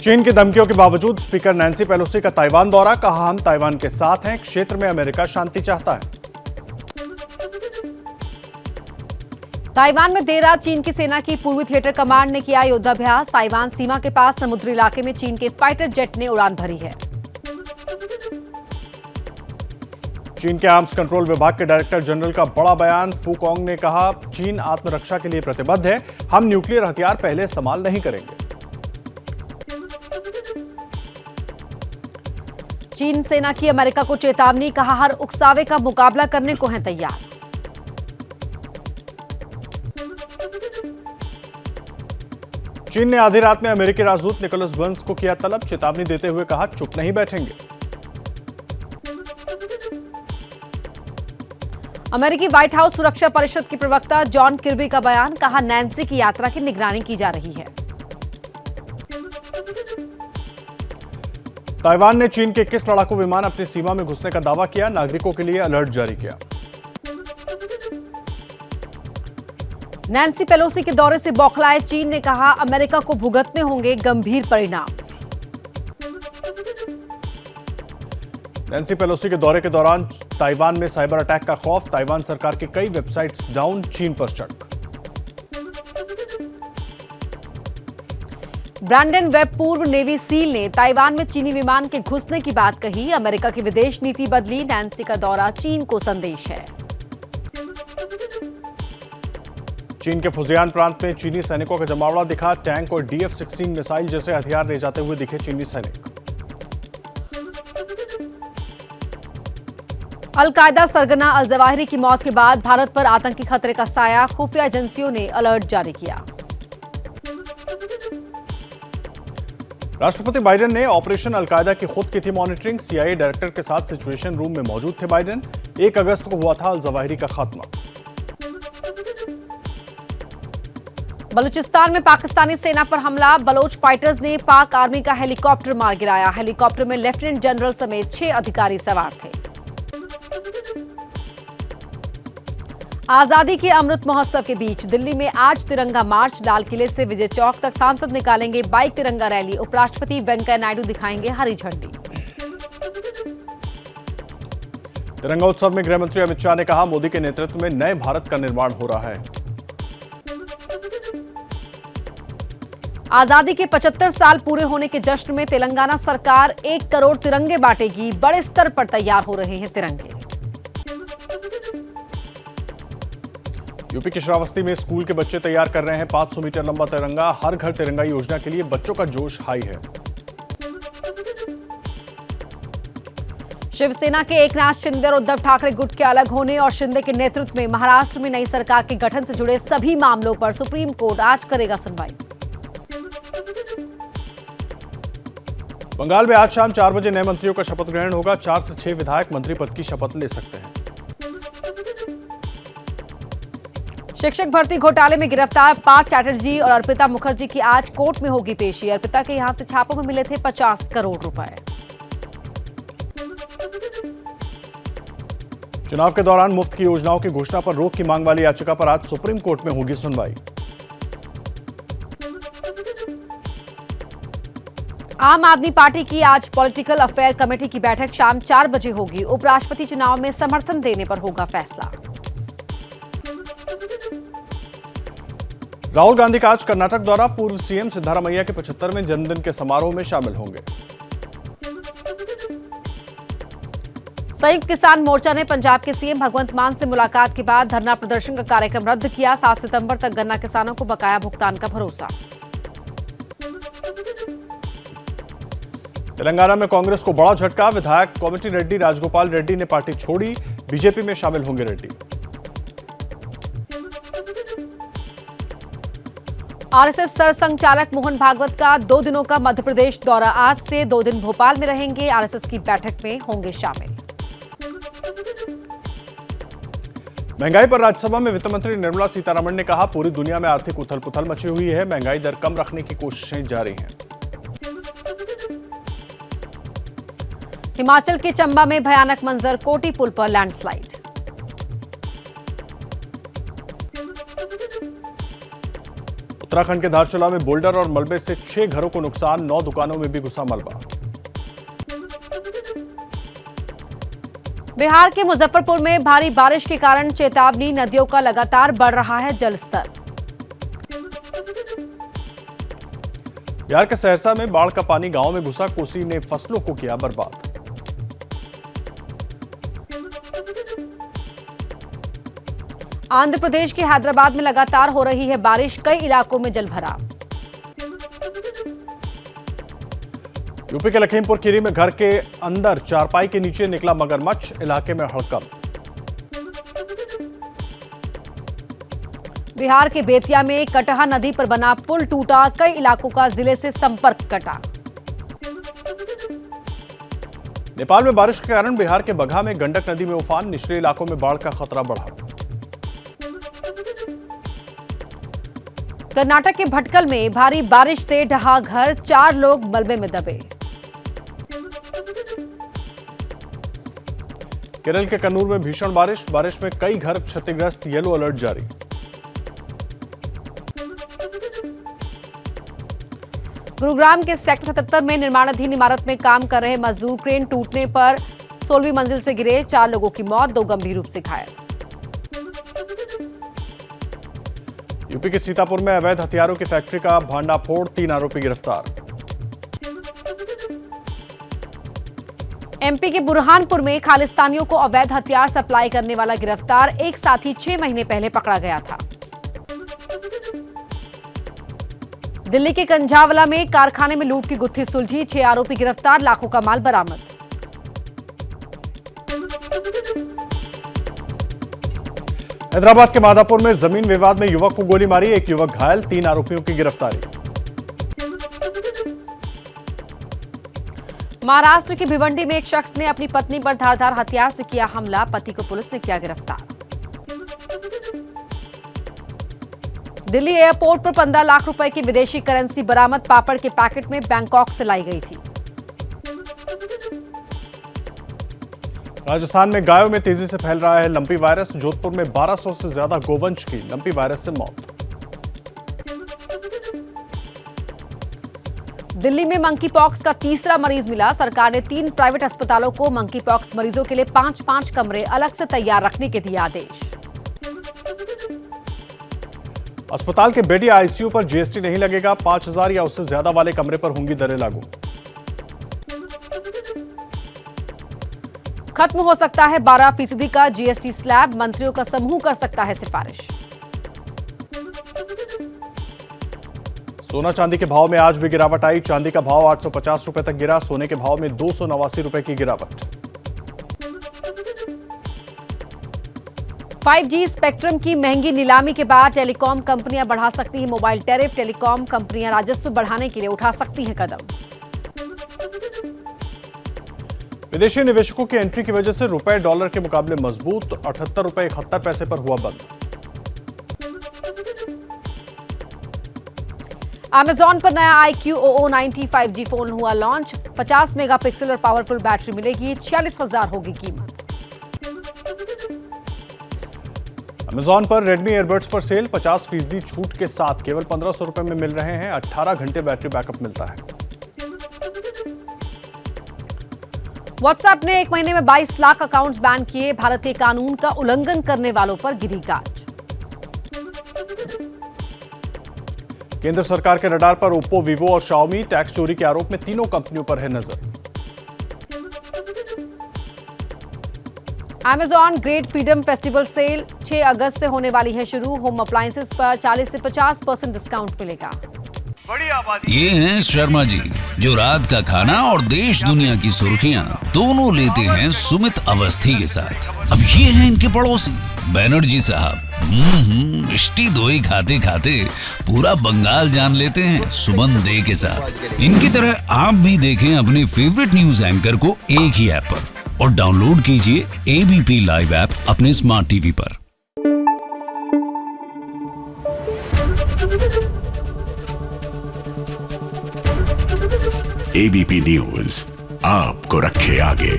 चीन की धमकियों के बावजूद स्पीकर नैन्सी पेलोसी का ताइवान दौरा, कहा हम ताइवान के साथ हैं, क्षेत्र में अमेरिका शांति चाहता है। ताइवान में देर रात चीन की सेना की पूर्वी थिएटर कमांड ने किया युद्धाभ्यास। ताइवान सीमा के पास समुद्री इलाके में चीन के फाइटर जेट ने उड़ान भरी है। चीन के आर्म्स कंट्रोल विभाग के डायरेक्टर जनरल का बड़ा बयान। फूकोंग ने कहा, चीन आत्मरक्षा के लिए प्रतिबद्ध है, हम न्यूक्लियर हथियार पहले इस्तेमाल नहीं करेंगे। चीन सेना की अमेरिका को चेतावनी, कहा हर उकसावे का मुकाबला करने को है तैयार। चीन ने आधी रात में अमेरिकी राजदूत निकोलस बर्न्स को किया तलब, चेतावनी देते हुए कहा चुप नहीं बैठेंगे। अमेरिकी व्हाइट हाउस सुरक्षा परिषद के प्रवक्ता जॉन किर्बी का बयान, कहा नैन्सी की यात्रा की निगरानी की जा रही है। ताइवान ने चीन के 21 लड़ाकू विमान अपनी सीमा में घुसने का दावा किया, नागरिकों के लिए अलर्ट जारी किया। नैन्सी पेलोसी के दौरे से बौखलाए चीन ने कहा, अमेरिका को भुगतने होंगे गंभीर परिणाम। नैन्सी पेलोसी के दौरे के दौरान ताइवान में साइबर अटैक का खौफ, ताइवान सरकार की कई वेबसाइट्स डाउन, चीन पर शक। ब्रैंडन वेब पूर्व नेवी सील ने ताइवान में चीनी विमान के घुसने की बात कही, अमेरिका की विदेश नीति बदली, नैन्सी का दौरा चीन को संदेश है। चीन के फुजियान प्रांत में चीनी सैनिकों का जमावड़ा दिखा, टैंक और DF-16 मिसाइल जैसे हथियार ले जाते हुए दिखे चीनी सैनिक। अल-कायदा सरगना अल-जवाहिरी की मौत के बाद भारत पर आतंकी खतरे का साया, खुफिया एजेंसियों ने अलर्ट जारी किया। राष्ट्रपति बाइडेन ने ऑपरेशन अल-कायदा की खुद की थी मॉनिटरिंग, CIA डायरेक्टर के साथ सिचुएशन रूम में मौजूद थे बाइडेन। 1 अगस्त को हुआ था अल-जवाहिरी का खात्मा। बलूचिस्तान में पाकिस्तानी सेना पर हमला, बलोच फाइटर्स ने पाक आर्मी का हेलीकॉप्टर मार गिराया। हेलीकॉप्टर में लेफ्टिनेंट जनरल समेत 6 अधिकारी सवार थे। आजादी के अमृत महोत्सव के बीच दिल्ली में आज तिरंगा मार्च, लाल किले से विजय चौक तक सांसद निकालेंगे बाइक तिरंगा रैली, उपराष्ट्रपति वेंकैया नायडू दिखाएंगे हरी झंडी। तिरंगा उत्सव में गृह मंत्री अमित शाह ने कहा, मोदी के नेतृत्व में नए भारत का निर्माण हो रहा है। आजादी के 75 साल पूरे होने के जश्न में तेलंगाना सरकार 1 करोड़ तिरंगे बांटेगी, बड़े स्तर पर तैयार हो रहे हैं तिरंगे। यूपी के श्रावस्ती में स्कूल के बच्चे तैयार कर रहे हैं 500 मीटर लंबा तिरंगा, हर घर तिरंगा योजना के लिए बच्चों का जोश हाई है। शिवसेना के एकनाथ शिंदे और उद्धव ठाकरे गुट के अलग होने और शिंदे के नेतृत्व में महाराष्ट्र में नई सरकार के गठन से जुड़े सभी मामलों पर सुप्रीम कोर्ट आज करेगा सुनवाई। बंगाल में आज शाम 4 बजे नए मंत्रियों का शपथ ग्रहण होगा। 4 से 6 विधायक मंत्री पद की शपथ ले सकते हैं। शिक्षक भर्ती घोटाले में गिरफ्तार पार्थ चैटर्जी और अर्पिता मुखर्जी की आज कोर्ट में होगी पेशी। अर्पिता के यहां से छापों में मिले थे 50 करोड़ रुपए। चुनाव के दौरान मुफ्त की योजनाओं की घोषणा पर रोक की मांग वाली याचिका पर आज सुप्रीम कोर्ट में होगी सुनवाई। आम आदमी पार्टी की आज पॉलिटिकल अफेयर कमेटी की बैठक शाम 4 बजे होगी। उपराष्ट्रपति चुनाव में समर्थन देने पर होगा फैसला। राहुल गांधी का आज कर्नाटक दौरा, पूर्व सीएम सिद्धारमैया के 75वें जन्मदिन के समारोह में शामिल होंगे। संयुक्त किसान मोर्चा ने पंजाब के सीएम भगवंत मान से मुलाकात के बाद धरना प्रदर्शन का कार्यक्रम रद्द किया। 7 सितंबर तक गन्ना किसानों को बकाया भुगतान का भरोसा। तेलंगाना में कांग्रेस को बड़ा झटका, विधायक कोमटी रेड्डी राजगोपाल रेड्डी ने पार्टी छोड़ी, बीजेपी में शामिल होंगे रेड्डी। आरएसएस सरसंघचालक मोहन भागवत का 2 दिनों का मध्य प्रदेश दौरा, आज से 2 दिन भोपाल में रहेंगे। आरएसएस की बैठक में होंगे शामिल। महंगाई पर राज्यसभा में वित्त मंत्री निर्मला सीतारमण ने कहा, पूरी दुनिया में आर्थिक उथल पुथल मची हुई है, महंगाई दर कम रखने की कोशिशें जारी हैं। हिमाचल के चंबा में भयानक मंजर, कोटी पुल पर लैंडस्लाइड। उत्तराखंड के धारचूला में बोल्डर और मलबे से 6 घरों को नुकसान, 9 दुकानों में भी घुसा मलबा। बिहार के मुजफ्फरपुर में भारी बारिश के कारण चेतावनी, नदियों का लगातार बढ़ रहा है जलस्तर। बिहार के सहरसा में बाढ़ का पानी गांव में घुसा, कोसी ने फसलों को किया बर्बाद। आंध्र प्रदेश के हैदराबाद में लगातार हो रही है बारिश, कई इलाकों में जलभराव। यूपी के लखीमपुर खीरी में घर के अंदर चारपाई के नीचे निकला मगरमच्छ, इलाके में हड़कंप। बिहार के बेतिया में कटहा नदी पर बना पुल टूटा, कई इलाकों का जिले से संपर्क कटा। नेपाल में बारिश के कारण बिहार के बगहा में गंडक नदी में उफान, निचले इलाकों में बाढ़ का खतरा बढ़ा। कर्नाटक के भटकल में भारी बारिश से ढहा घर, 4 लोग मलबे में दबे। केरल के कन्नूर में भीषण बारिश में कई घर क्षतिग्रस्त, येलो अलर्ट जारी। गुरुग्राम के सेक्टर 77 में निर्माणाधीन इमारत में काम कर रहे मजदूर क्रेन टूटने पर 16वीं मंजिल से गिरे, 4 लोगों की मौत, 2 गंभीर रूप से घायल। यूपी के सीतापुर में अवैध हथियारों की फैक्ट्री का भांडाफोड़, 3 आरोपी गिरफ्तार। एमपी के बुरहानपुर में खालिस्तानियों को अवैध हथियार सप्लाई करने वाला गिरफ्तार, एक साथी 6 महीने पहले पकड़ा गया था। दिल्ली के कंझावला में कारखाने में लूट की गुत्थी सुलझी, 6 आरोपी गिरफ्तार, लाखों का माल बरामद। हैदराबाद के माधापुर में जमीन विवाद में युवक को गोली मारी, 1 युवक घायल, 3 आरोपियों की गिरफ्तारी। महाराष्ट्र के भिवंडी में एक शख्स ने अपनी पत्नी पर धारदार हथियार से किया हमला, पति को पुलिस ने किया गिरफ्तार। दिल्ली एयरपोर्ट पर 15 लाख रुपए की विदेशी करेंसी बरामद, पापड़ के पैकेट में बैंकॉक से लाई गई थी। राजस्थान में गायों में तेजी से फैल रहा है लंपी वायरस, जोधपुर में 1200 से ज्यादा गोवंश की लंपी वायरस से मौत। दिल्ली में मंकी पॉक्स का तीसरा मरीज मिला, सरकार ने 3 प्राइवेट अस्पतालों को मंकी पॉक्स मरीजों के लिए 5-5 कमरे अलग से तैयार रखने के दिए आदेश। अस्पताल के बेड या आईसीयू पर जीएसटी नहीं लगेगा, 5000 या उससे ज्यादा वाले कमरे पर होंगी दरें लागू। खत्म हो सकता है 12% का जीएसटी स्लैब, मंत्रियों का समूह कर सकता है सिफारिश। सोना चांदी के भाव में आज भी गिरावट आई, चांदी का भाव 850 रुपए तक गिरा, सोने के भाव में 289 रुपए की गिरावट। 5G स्पेक्ट्रम की महंगी नीलामी के बाद टेलीकॉम कंपनियां बढ़ा सकती हैं मोबाइल टैरिफ, टेलीकॉम कंपनियां राजस्व बढ़ाने के लिए उठा सकती हैं कदम। विदेशी निवेशकों की एंट्री की वजह से रुपए डॉलर के मुकाबले मजबूत, 78 रुपए 71 पैसे पर हुआ बंद। Amazon पर नया iQOO90 5G फोन हुआ लॉन्च, 50 मेगापिक्सल और पावरफुल बैटरी मिलेगी, 46,000 होगी कीमत। Amazon पर Redmi earbuds पर सेल, 50% छूट के साथ केवल 1500 रुपए में मिल रहे हैं, 18 घंटे बैटरी बैकअप मिलता है। व्हाट्सएप ने 1 महीने में 22 लाख अकाउंट्स बैन किए, भारतीय कानून का उल्लंघन करने वालों पर गिरी गाज। केंद्र सरकार के रडार पर ओप्पो, वीवो और शाओमी, टैक्स चोरी के आरोप में तीनों कंपनियों पर है नजर। Amazon great freedom festival sale 6 अगस्त से होने वाली है शुरू, होम अप्लायंसेस पर 40 से 50% डिस्काउंट मिलेगा। ये हैं शर्मा जी, जो रात का खाना और देश दुनिया की सुर्खियां दोनों लेते हैं सुमित अवस्थी के साथ। अब ये हैं इनके पड़ोसी बैनर्जी साहब, मिष्टी दोई खाते खाते पूरा बंगाल जान लेते हैं सुमन दे के साथ। इनकी तरह आप भी देखें अपने फेवरेट न्यूज एंकर को एक ही ऐप पर और डाउनलोड कीजिए एबीपी लाइव ऐप अपने स्मार्ट टीवी पर। एबीपी न्यूज आपको रखे आगे।